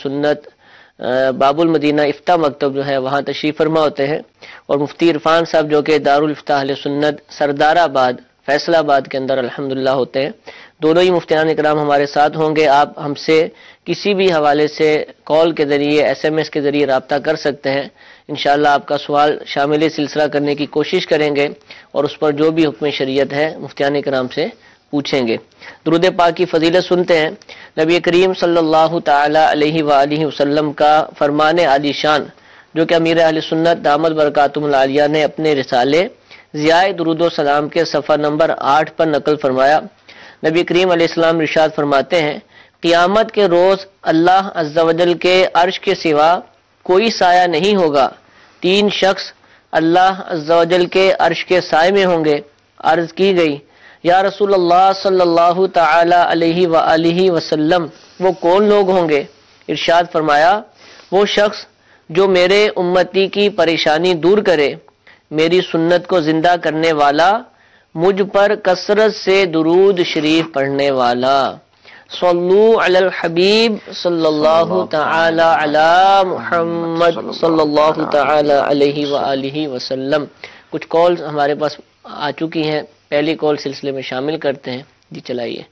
سنت باب المدینہ افتاء مکتب جو ہے وہاں تشریف فرما ہوتے ہیں، اور مفتی عرفان صاحب جو کہ دارالافتاء اہل سنت سردار آباد فیصل آباد کے اندر الحمدللہ ہوتے ہیں، دونوں ہی مفتیان اکرام ہمارے ساتھ ہوں گے۔ آپ ہم سے کسی بھی حوالے سے کال کے ذریعے SMS کے ذریعے رابطہ کر سکتے ہیں، انشاءاللہ آپ کا سوال شامل سلسلہ کرنے کی کوشش کریں گے اور اس پر جو بھی حکم شریعت ہے مفتیان اکرام سے پوچھیں گے۔ درود پاک کی فضیلت سنتے ہیں۔ نبی کریم صلی اللہ تعالی علیہ وآلہ وسلم کا فرمان عالی شان جو کہ امیر اہل سنت دامت برکاتہم العالیہ نے اپنے رسالے ضیاء درود و سلام کے صفحہ نمبر 8 پر نقل فرمایا۔ نبی کریم علیہ السلام ارشاد فرماتے ہیں، قیامت کے روز اللہ عز و جل کے عرش کے سوا کوئی سایہ نہیں ہوگا، 3 شخص اللہ عز و جل کے عرش کے سائے میں ہوں گے۔ عرض کی گئی، یا رسول اللہ صلی اللہ تعالی علیہ وآلہ وسلم وہ کون لوگ ہوں گے؟ ارشاد فرمایا، وہ شخص جو میرے امتی کی پریشانی دور کرے، میری سنت کو زندہ کرنے والا، مجھ پر کثرت سے درود شریف پڑھنے والا۔ صلو علی الحبیب صلی اللہ تعالی علی محمد صلی اللہ تعالی علیہ وآلہ وسلم۔ کچھ کالز ہمارے پاس آ چکی ہیں، پہلی کال سلسلے میں شامل کرتے ہیں۔ جی چلائیے۔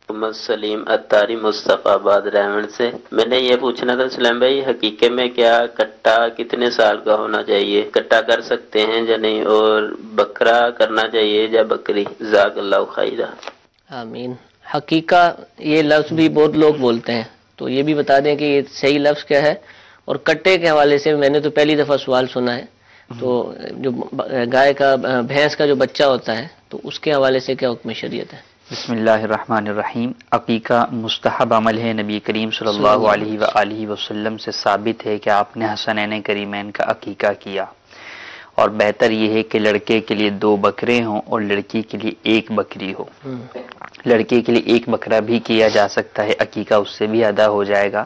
محمد سلیم اتاری مصطفیٰ آباد ریمنڈ سے میں نے یہ پوچھنا تھا سلیم بھائی، حقیقت میں کیا کٹا کتنے سال کا ہونا چاہیے؟ کٹا کر سکتے ہیں یا نہیں، اور بکرا کرنا چاہیے یا بکری؟ جزاک اللہ خیرہ۔ آمین۔ حقیقہ یہ لفظ بھی بہت لوگ بولتے ہیں، تو یہ بھی بتا دیں کہ یہ صحیح لفظ کیا ہے، اور کٹے کے حوالے سے میں نے تو پہلی دفعہ سوال سنا ہے، تو جو گائے کا بھینس کا جو بچہ ہوتا ہے تو اس کے حوالے سے کیا حکم شریعت ہے؟ بسم اللہ الرحمن الرحیم۔ عقیقہ مستحب عمل ہے، نبی کریم صلی اللہ علیہ وآلہ وسلم سے ثابت ہے کہ آپ نے حسنین کریمین کا عقیقہ کیا، اور بہتر یہ ہے کہ لڑکے کے لیے 2 بکرے ہوں اور لڑکی کے لیے 1 بکری ہو۔ لڑکے کے لیے 1 بکرا بھی کیا جا سکتا ہے، عقیقہ اس سے بھی ادا ہو جائے گا،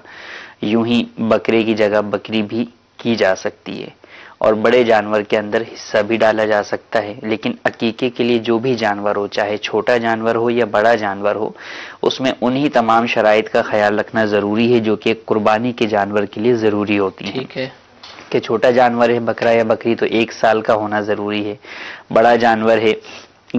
یوں ہی بکرے کی جگہ بکری بھی کی جا سکتی ہے، اور بڑے جانور کے اندر حصہ بھی ڈالا جا سکتا ہے۔ لیکن عقیقے کے لیے جو بھی جانور ہو، چاہے چھوٹا جانور ہو یا بڑا جانور ہو، اس میں انہی تمام شرائط کا خیال رکھنا ضروری ہے جو کہ قربانی کے جانور کے لیے ضروری ہوتی ہیں۔ ٹھیک ہے کہ چھوٹا جانور ہے بکرا یا بکری تو 1 سال کا ہونا ضروری ہے، بڑا جانور ہے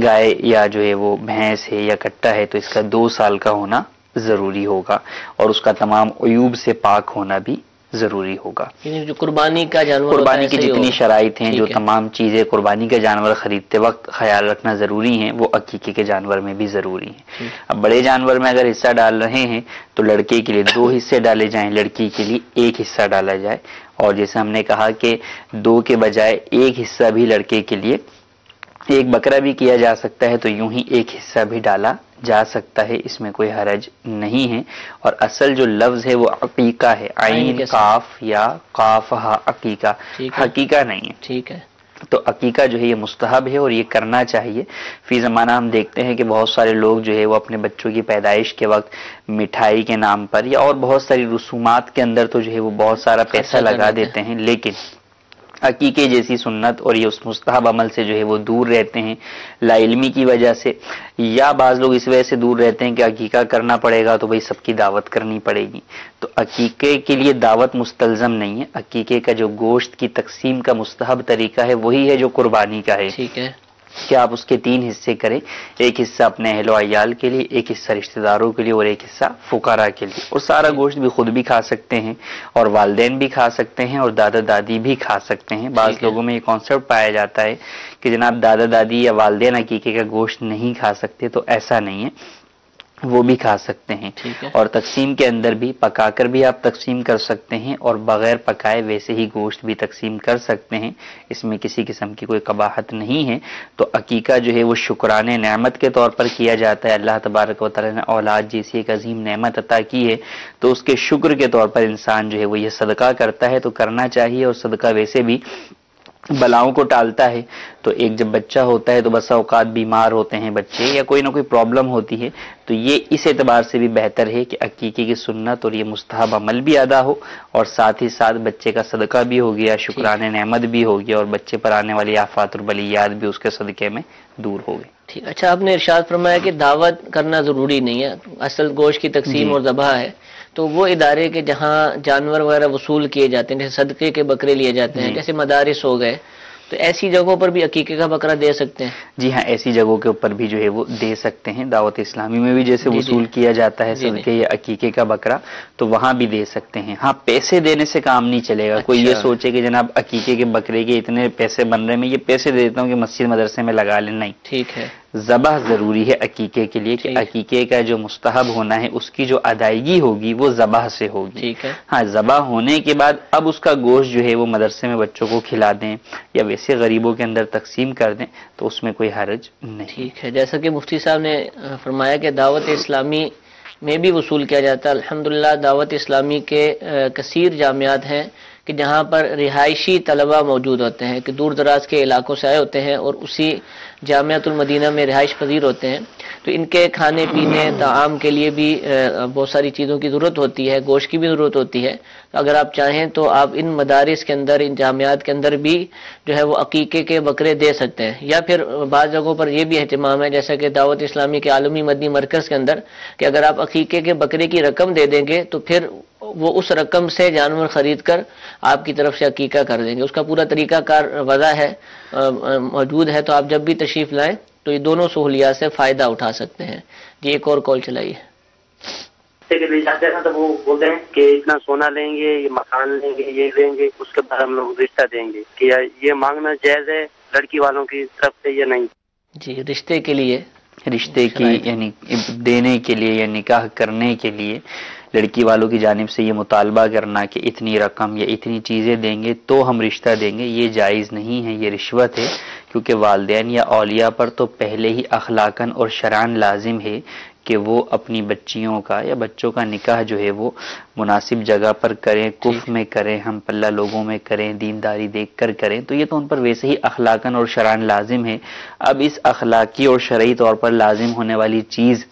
گائے یا جو ہے وہ بھینس ہے یا کٹا ہے تو اس کا 2 سال کا ہونا ضروری ہوگا، اور اس کا تمام عیوب سے پاک ہونا بھی ضروری ہوگا۔ یعنی جو قربانی کا جانور قربانی کی جتنی شرائط ہیں، جو ٹھیک ہے۔ تمام چیزیں قربانی کا جانور خریدتے وقت خیال رکھنا ضروری ہیں، وہ عقیقے کے جانور میں بھی ضروری ہیں۔ اب بڑے جانور میں اگر حصہ ڈال رہے ہیں تو لڑکے کے لیے 2 حصے ڈالے جائیں، لڑکی کے لیے 1 حصہ ڈالا جائے، اور جیسے ہم نے کہا کہ 2 کے بجائے 1 حصہ بھی لڑکے کے لیے 1 بکرا بھی کیا جا سکتا ہے، تو یوں ہی 1 حصہ بھی ڈالا جا سکتا ہے، اس میں کوئی حرج نہیں ہے۔ اور اصل جو لفظ ہے وہ عقیقہ ہے، عین قاف یا قاف ہا عقیقہ، حقیقہ نہیں ہے۔ ٹھیک ہے۔ تو عقیقہ جو ہے یہ مستحب ہے اور یہ کرنا چاہیے۔ فی زمانہ ہم دیکھتے ہیں کہ بہت سارے لوگ جو ہے وہ اپنے بچوں کی پیدائش کے وقت مٹھائی کے نام پر یا اور بہت ساری رسومات کے اندر تو جو ہے وہ بہت سارا پیسہ لگا دیتے ہیں، لیکن عقیقے جیسی سنت اور یہ اس مستحب عمل سے جو ہے وہ دور رہتے ہیں، لا علمی کی وجہ سے، یا بعض لوگ اس وجہ سے دور رہتے ہیں کہ عقیقہ کرنا پڑے گا تو بھئی سب کی دعوت کرنی پڑے گی۔ تو عقیقے کے لیے دعوت مستلزم نہیں ہے، عقیقے کا جو گوشت کی تقسیم کا مستحب طریقہ ہے وہی ہے جو قربانی کا ہے، ٹھیک ہے، کہ آپ اس کے 3 حصے کریں، 1 حصہ اپنے اہل و عیال کے لیے، 1 حصہ رشتہ داروں کے لیے، اور 1 حصہ فقراء کے لیے۔ اور سارا گوشت بھی خود بھی کھا سکتے ہیں، اور والدین بھی کھا سکتے ہیں، اور دادا دادی بھی کھا سکتے ہیں۔ بعض لوگوں میں یہ کانسیپٹ پایا جاتا ہے کہ جناب دادا دادی یا والدین عقیقے کا گوشت نہیں کھا سکتے، تو ایسا نہیں ہے، وہ بھی کھا سکتے ہیں۔ اور تقسیم کے اندر بھی پکا کر بھی آپ تقسیم کر سکتے ہیں، اور بغیر پکائے ویسے ہی گوشت بھی تقسیم کر سکتے ہیں، اس میں کسی قسم کی کوئی قباحت نہیں ہے۔ تو عقیقہ جو ہے وہ شکرانِ نعمت کے طور پر کیا جاتا ہے، اللہ تبارک و تعالی نے اولاد جیسی ایک عظیم نعمت عطا کی ہے، تو اس کے شکر کے طور پر انسان جو ہے وہ یہ صدقہ کرتا ہے، تو کرنا چاہیے۔ اور صدقہ ویسے بھی بلاؤں کو ٹالتا ہے، تو ایک جب بچہ ہوتا ہے تو بسا اوقات بیمار ہوتے ہیں بچے یا کوئی نہ کوئی پرابلم ہوتی ہے، تو یہ اس اعتبار سے بھی بہتر ہے کہ عقیقے کی سنت اور یہ مستحب عمل بھی ادا ہو، اور ساتھ ہی ساتھ بچے کا صدقہ بھی ہو گیا، شکرانِ نعمت بھی ہو گیا، اور بچے پر آنے والی آفات اور بلیات بھی اس کے صدقے میں دور ہو گئے۔ ٹھیک۔ اچھا، آپ نے ارشاد فرمایا کہ دعوت کرنا ضروری نہیں ہے، اصل گوشت کی تقسیم اور ذبح ہے، تو وہ ادارے کے جہاں جانور وغیرہ وصول کیے جاتے ہیں، جیسے صدقے کے بکرے لیے جاتے ہیں، جیسے مدارس ہو گئے، تو ایسی جگہوں پر بھی عقیقے کا بکرا دے سکتے ہیں؟ جی ہاں، ایسی جگہوں کے اوپر بھی جو ہے وہ دے سکتے ہیں. دعوت اسلامی میں بھی جیسے وصول کیا جاتا ہے صدقے یا عقیقے کا بکرا، تو وہاں بھی دے سکتے ہیں. ہاں، پیسے دینے سے کام نہیں چلے گا. کوئی یہ سوچے کہ جناب عقیقے کے بکرے کے اتنے پیسے بن رہے ہیں، میں یہ پیسے دیتا ہوں کہ مسجد مدرسے میں لگا لیں، نہیں. ٹھیک ہے، ذبح ضروری ہے عقیقے کے لیے، کہ عقیقے کا جو مستحب ہونا ہے اس کی جو ادائیگی ہوگی وہ ذبح سے ہوگی. ٹھیک ہے. ہاں، ذبح ہونے کے بعد اب اس کا گوشت جو ہے وہ مدرسے میں بچوں کو کھلا دیں یا ویسے غریبوں کے اندر تقسیم کر دیں تو اس میں کوئی حرج نہیں. ٹھیک ہے. جیسا کہ مفتی صاحب نے فرمایا کہ دعوت اسلامی میں بھی وصول کیا جاتا ہے. الحمدللہ دعوت اسلامی کے کثیر جامعات ہیں کہ جہاں پر رہائشی طلبہ موجود ہوتے ہیں، کہ دور دراز کے علاقوں سے آئے ہوتے ہیں اور اسی جامعۃ المدینہ میں رہائش پذیر ہوتے ہیں. تو ان کے کھانے پینے طعام کے لیے بھی بہت ساری چیزوں کی ضرورت ہوتی ہے، گوشت کی بھی ضرورت ہوتی ہے. اگر آپ چاہیں تو آپ ان مدارس کے اندر، ان جامعات کے اندر بھی جو ہے وہ عقیقے کے بکرے دے سکتے ہیں. یا پھر بعض جگہوں پر یہ بھی اہتمام ہے، جیسا کہ دعوت اسلامی کے عالمی مدنی مرکز کے اندر، کہ اگر آپ عقیقے کے بکرے کی رقم دے دیں گے تو پھر وہ اس رقم سے جانور خرید کر آپ کی طرف سے عقیقہ کر دیں گے. اس کا پورا طریقہ کار وضع ہے، موجود ہے، تو آپ جب بھی تشریف لائیں تو یہ دونوں سہولیات سے فائدہ اٹھا سکتے ہیں. جی ایک اور کال چلائیے. کے لیے جاتے ہیں تو وہ بولتے ہیں کہ اتنا سونا لیں گے، یہ مکان لیں گے، یہ لیں گے، اس کے بعد ہم لوگ رشتہ دیں گے. کہ یہ مانگنا جائز ہے لڑکی والوں کی طرف سے یا نہیں؟ جی رشتے کے لیے، رشتے کی یعنی دینے کے لیے یا نکاح کرنے کے لیے لڑکی والوں کی جانب سے یہ مطالبہ کرنا کہ اتنی رقم یا اتنی چیزیں دیں گے تو ہم رشتہ دیں گے، یہ جائز نہیں ہے، یہ رشوت ہے. کیونکہ والدین یا اولیاء پر تو پہلے ہی اخلاقاً اور شرعاً لازم ہے کہ وہ اپنی بچیوں کا یا بچوں کا نکاح جو ہے وہ مناسب جگہ پر کریں، کف میں کریں، ہم پلہ لوگوں میں کریں، دینداری دیکھ کر کریں. تو یہ تو ان پر ویسے ہی اخلاقاً اور شرعاً لازم ہے. اب اس اخلاقی اور شرعی طور پر لازم ہونے والی چیز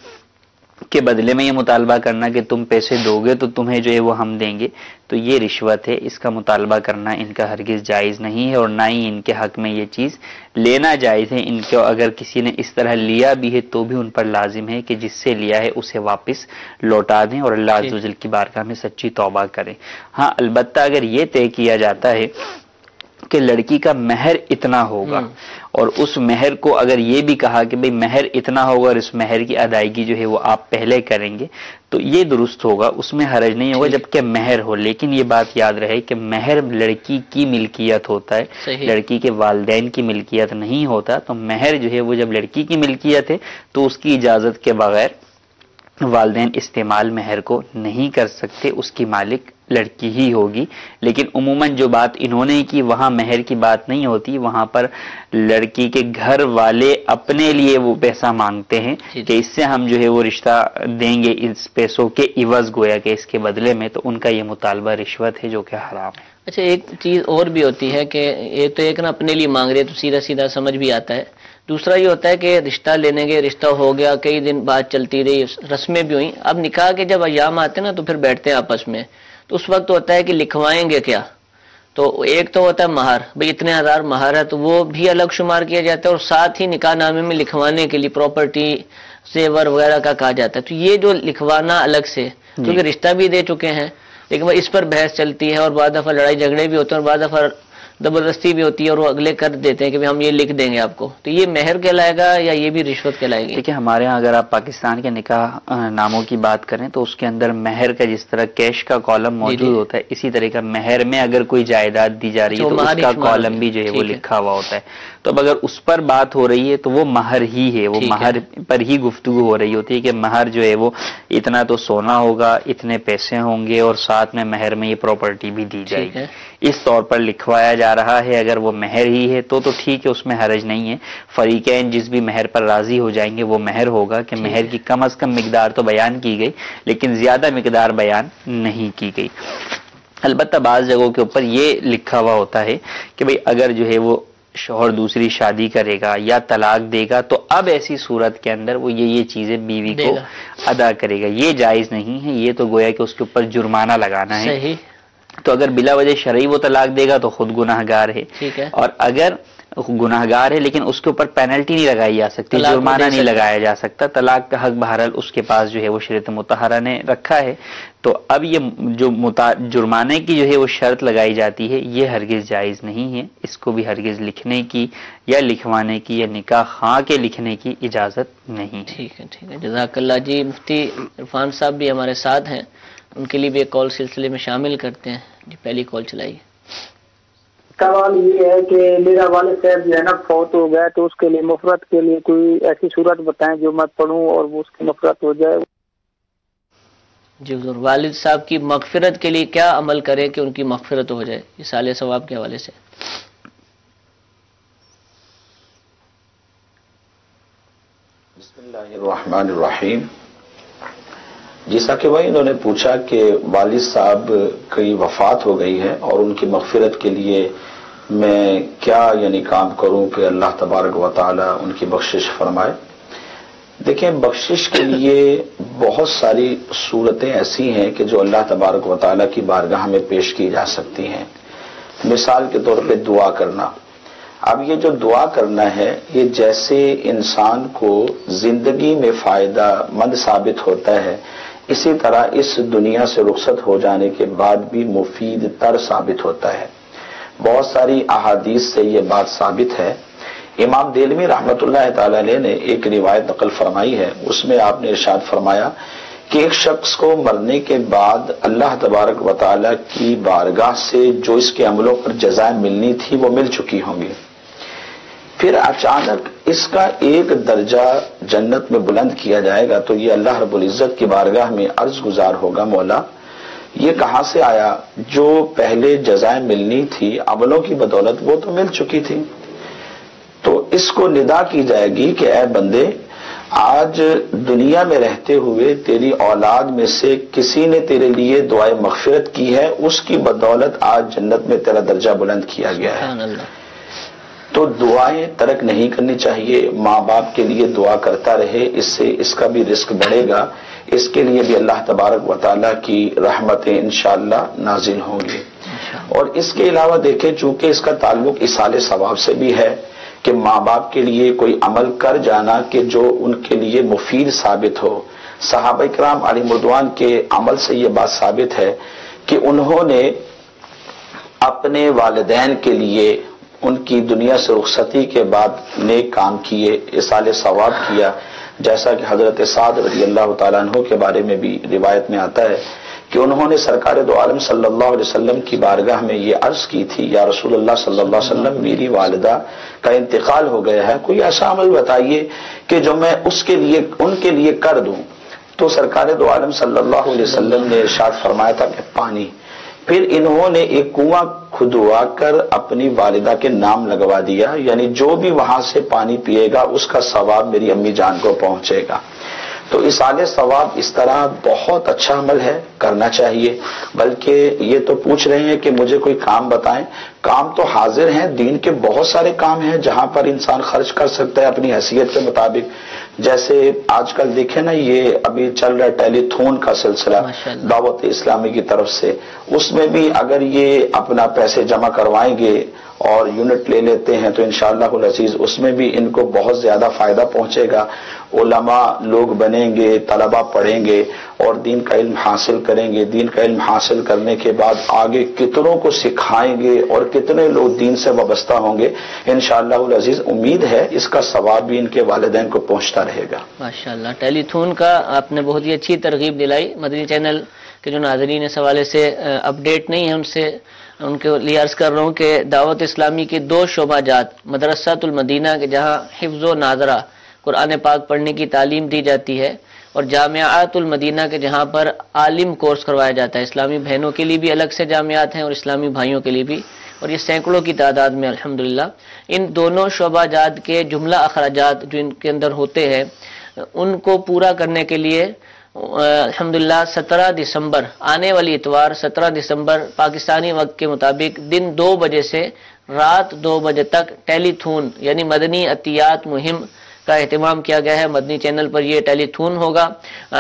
کے بدلے میں یہ مطالبہ کرنا کہ تم پیسے دو گے تو تمہیں جو ہے وہ ہم دیں گے، تو یہ رشوت ہے. اس کا مطالبہ کرنا ان کا ہرگز جائز نہیں ہے، اور نہ ہی ان کے حق میں یہ چیز لینا جائز ہے. ان کو اگر کسی نے اس طرح لیا بھی ہے تو بھی ان پر لازم ہے کہ جس سے لیا ہے اسے واپس لوٹا دیں اور اللہ عز و جل کی بارگاہ میں سچی توبہ کریں. ہاں البتہ اگر یہ طے کیا جاتا ہے کہ لڑکی کا مہر اتنا ہوگا اور اس مہر کو اگر یہ بھی کہا کہ بھئی مہر اتنا ہوگا اور اس مہر کی ادائیگی جو ہے وہ آپ پہلے کریں گے تو یہ درست ہوگا، اس میں حرج نہیں ہوگا جبکہ مہر ہو. لیکن یہ بات یاد رہے کہ مہر لڑکی کی ملکیت ہوتا ہے، لڑکی کے والدین کی ملکیت نہیں ہوتا. تو مہر جو ہے وہ جب لڑکی کی ملکیت ہے تو اس کی اجازت کے بغیر والدین استعمال مہر کو نہیں کر سکتے، اس کی مالک لڑکی ہی ہوگی. لیکن عموماً جو بات انہوں نے کی وہاں مہر کی بات نہیں ہوتی، وہاں پر لڑکی کے گھر والے اپنے لیے وہ پیسہ مانگتے ہیں کہ اس سے ہم جو ہے وہ رشتہ دیں گے اس پیسوں کے عوض، گویا کہ اس کے بدلے میں. تو ان کا یہ مطالبہ رشوت ہے جو کہ حرام ہے. اچھا ایک چیز اور بھی ہوتی ہے کہ ایک تو ایک نا اپنے لیے مانگ رہے تو سیدھا سیدھا سمجھ بھی آتا ہے. دوسرا یہ ہوتا ہے کہ رشتہ لینے کے رشتہ ہو گیا، کئی دن بات چلتی رہی، رسمیں بھی ہوئیں. اب نکاح کے جب ایام آتے ہیں نا تو پھر بیٹھتے ہیں آپس میں، تو اس وقت ہوتا ہے کہ لکھوائیں گے کیا. تو ایک تو ہوتا ہے مہر، بھئی اتنے ہزار مہر ہے تو وہ بھی الگ شمار کیا جاتا ہے، اور ساتھ ہی نکاح نامے میں لکھوانے کے لیے پراپرٹی زیور وغیرہ کا کہا جاتا ہے. تو یہ جو لکھوانا الگ سے، کیونکہ رشتہ بھی دے چکے ہیں لیکن اس پر بحث چلتی ہے اور بعض دفعہ لڑائی جھگڑے بھی ہوتے ہیں اور بعض دفعہ زبردستی بھی ہوتی ہے اور وہ اگلے کر دیتے ہیں کہ ہم یہ لکھ دیں گے آپ کو. تو یہ مہر کہلائے گا یا یہ بھی رشوت کہلائے گی؟ دیکھیں ہمارے ہاں اگر آپ پاکستان کے نکاح ناموں کی بات کریں تو اس کے اندر مہر کا جس طرح کیش کا کالم موجود ہوتا ہے، اسی طرح کا مہر میں اگر کوئی جائیداد دی جا رہی ہے تو اس کا کالم بھی جو ہے وہ لکھا ہوا ہوتا ہے. تو اب اگر اس پر بات ہو رہی ہے تو وہ مہر ہی ہے، وہ مہر پر ہی گفتگو ہو رہی ہوتی ہے کہ مہر جو ہے وہ اتنا تو سونا ہوگا، اتنے پیسے ہوں گے اور ساتھ میں مہر میں یہ پراپرٹی بھی دی جائے گی. اس طور پر لکھوایا جا رہا ہے. اگر وہ مہر ہی ہے تو ٹھیک ہے، اس میں حرج نہیں ہے. فریقین جس بھی مہر پر راضی ہو جائیں گے وہ مہر ہوگا کہ مہر کی کم از کم مقدار تو بیان کی گئی لیکن زیادہ مقدار بیان نہیں کی گئی. البتہ بعض جگہوں کے اوپر یہ لکھا ہوا ہوتا ہے کہ بھئی اگر جو ہے وہ شوہر دوسری شادی کرے گا یا طلاق دے گا تو اب ایسی صورت کے اندر وہ یہ چیزیں بیوی کو ادا کرے گا. یہ جائز نہیں ہے، یہ تو گویا کہ اس کے اوپر جرمانہ لگانا ہے. تو اگر بلا وجہ شرعی وہ طلاق دے گا تو خود گناہ گار ہے. ٹھیک ہے. اور اگر گناہ گار ہے لیکن اس کے اوپر پینلٹی نہیں لگائی جا سکتی، جرمانہ نہیں لگایا جا سکتا، طلاق کا حق بہرحال اس کے پاس جو ہے وہ شریعت مطہرہ نے رکھا ہے. تو اب یہ جو جرمانے کی جو ہے وہ شرط لگائی جاتی ہے یہ ہرگز جائز نہیں ہے. اس کو بھی ہرگز لکھنے کی یا لکھوانے کی یا نکاح خواہ کے لکھنے کی اجازت نہیں. ٹھیک ہے ٹھیک ہے، جزاک اللہ. جی مفتی عرفان صاحب بھی ہمارے ساتھ ہیں، ان کے لیے بھی ایک کال سلسلے میں شامل کرتے ہیں. جی پہلی کال چلائیے. سوال یہ ہے کہ میرا والد صاحب جو ہے نا فوت ہو گیا، تو اس کے لیے مغفرت کے لیے کوئی ایسی صورت بتائیں جو میں پڑھوں اور وہ اس کی مغفرت ہو جائے. جی حضور، والد صاحب کی مغفرت کے لیے کیا عمل کرے کہ ان کی مغفرت ہو جائے، اصالہ ثواب کے حوالے سے. بسم اللہ الرحمن الرحیم. جی ثاقب بھائی، انہوں نے پوچھا کہ والد صاحب کی وفات ہو گئی ہے اور ان کی مغفرت کے لیے میں کیا کام کروں کہ اللہ تبارک و تعالی ان کی بخشش فرمائے. دیکھیں، بخشش کے لیے بہت ساری صورتیں ایسی ہیں کہ جو اللہ تبارک و تعالی کی بارگاہ میں پیش کی جا سکتی ہیں. مثال کے طور پہ دعا کرنا. اب یہ جو دعا کرنا ہے یہ جیسے انسان کو زندگی میں فائدہ مند ثابت ہوتا ہے، اسی طرح اس دنیا سے رخصت ہو جانے کے بعد بھی مفید تر ثابت ہوتا ہے. بہت ساری احادیث سے یہ بات ثابت ہے. امام دہلوی رحمۃ اللہ تعالی علیہ نے ایک روایت نقل فرمائی ہے، اس میں آپ نے ارشاد فرمایا کہ ایک شخص کو مرنے کے بعد اللہ تبارک و تعالی کی بارگاہ سے جو اس کے عملوں پر جزائیں ملنی تھی وہ مل چکی ہوں گی. پھر اچانک اس کا ایک درجہ جنت میں بلند کیا جائے گا تو یہ اللہ رب العزت کی بارگاہ میں عرض گزار ہوگا، مولا یہ کہاں سے آیا؟ جو پہلے جزائیں ملنی تھی عملوں کی بدولت وہ تو مل چکی تھی. تو اس کو ندا کی جائے گی کہ اے بندے، آج دنیا میں رہتے ہوئے تیری اولاد میں سے کسی نے تیرے لیے دعائے مغفرت کی ہے، اس کی بدولت آج جنت میں تیرا درجہ بلند کیا گیا ہے. تو دعائیں ترک نہیں کرنی چاہیے. ماں باپ کے لیے دعا کرتا رہے، اس سے اس کا بھی رزق بڑھے گا. اس کے لیے بھی اللہ تبارک و تعالیٰ کی رحمتیں انشاءاللہ نازل ہوں گی. اور اس کے علاوہ دیکھیں، چونکہ اس کا تعلق اصالہ ثواب سے بھی ہے کہ ماں باپ کے لیے کوئی عمل کر جانا کہ جو ان کے لیے مفید ثابت ہو. صحابہ کرام علیہ رضوان کے عمل سے یہ بات ثابت ہے کہ انہوں نے اپنے والدین کے لیے ان کی دنیا سے رخصتی کے بعد نیک کام کیے، اصالہ ثواب کیا. جیسا کہ حضرت سعد رضی اللہ تعالیٰ عنہ کے بارے میں بھی روایت میں آتا ہے کہ انہوں نے سرکار دو عالم صلی اللہ علیہ وسلم کی بارگاہ میں یہ عرض کی تھی، یا رسول اللہ صلی اللہ علیہ وسلم، میری والدہ کا انتقال ہو گیا ہے، کوئی ایسا عمل بتائیے کہ جو میں ان کے لیے کر دوں. تو سرکار دو عالم صلی اللہ علیہ وسلم نے ارشاد فرمایا تھا کہ پانی. پھر انہوں نے ایک کنواں کھدوا کر اپنی والدہ کے نام لگوا دیا، یعنی جو بھی وہاں سے پانی پیے گا اس کا ثواب میری امی جان کو پہنچے گا. تو اصالہ ثواب اس طرح بہت اچھا عمل ہے، کرنا چاہیے. بلکہ یہ تو پوچھ رہے ہیں کہ مجھے کوئی کام بتائیں. کام تو حاضر ہیں، دین کے بہت سارے کام ہیں جہاں پر انسان خرچ کر سکتا ہے اپنی حیثیت کے مطابق. جیسے آج کل دیکھیں نا، یہ ابھی چل رہا ہے ٹیلی تھون کا سلسلہ دعوت اسلامی کی طرف سے. اس میں بھی اگر یہ اپنا پیسے جمع کروائیں گے اور یونٹ لے لیتے ہیں تو انشاءاللہ العزیز اس میں بھی ان کو بہت زیادہ فائدہ پہنچے گا. علماء لوگ بنیں گے، طلباء پڑھیں گے اور دین کا علم حاصل کریں گے. دین کا علم حاصل کرنے کے بعد آگے کتنوں کو سکھائیں گے اور کتنے لوگ دین سے وابستہ ہوں گے. انشاءاللہ العزیز امید ہے اس کا ثواب بھی ان کے والدین کو پہنچتا رہے گا. ماشاءاللہ. ٹیلی تھون کا آپ نے بہت ہی اچھی ترغیب دلائی. مدنی چینل کے جو ناظرین اس حوالے سے اپڈیٹ نہیں ہیں ان کے لیے عرض کر رہا ہوں کہ دعوت اسلامی کے 2 شعبہ جات، مدرسۃ المدینہ کے جہاں حفظ و ناظرہ قرآن پاک پڑھنے کی تعلیم دی جاتی ہے، اور جامعات المدینہ کے جہاں پر عالم کورس کروایا جاتا ہے. اسلامی بہنوں کے لیے بھی الگ سے جامعات ہیں اور اسلامی بھائیوں کے لیے بھی، اور یہ سینکڑوں کی تعداد میں الحمدللہ. ان دونوں شعبہ جات کے جملہ اخراجات جو ان کے اندر ہوتے ہیں ان کو پورا کرنے کے لیے الحمدللہ 17 دسمبر آنے والی اتوار 17 دسمبر پاکستانی وقت کے مطابق دن 2 بجے سے رات 2 بجے تک ٹیلی تھون یعنی مدنی عطیات مہم کا اہتمام کیا گیا ہے۔ مدنی چینل پر یہ ٹیلی تھون ہوگا،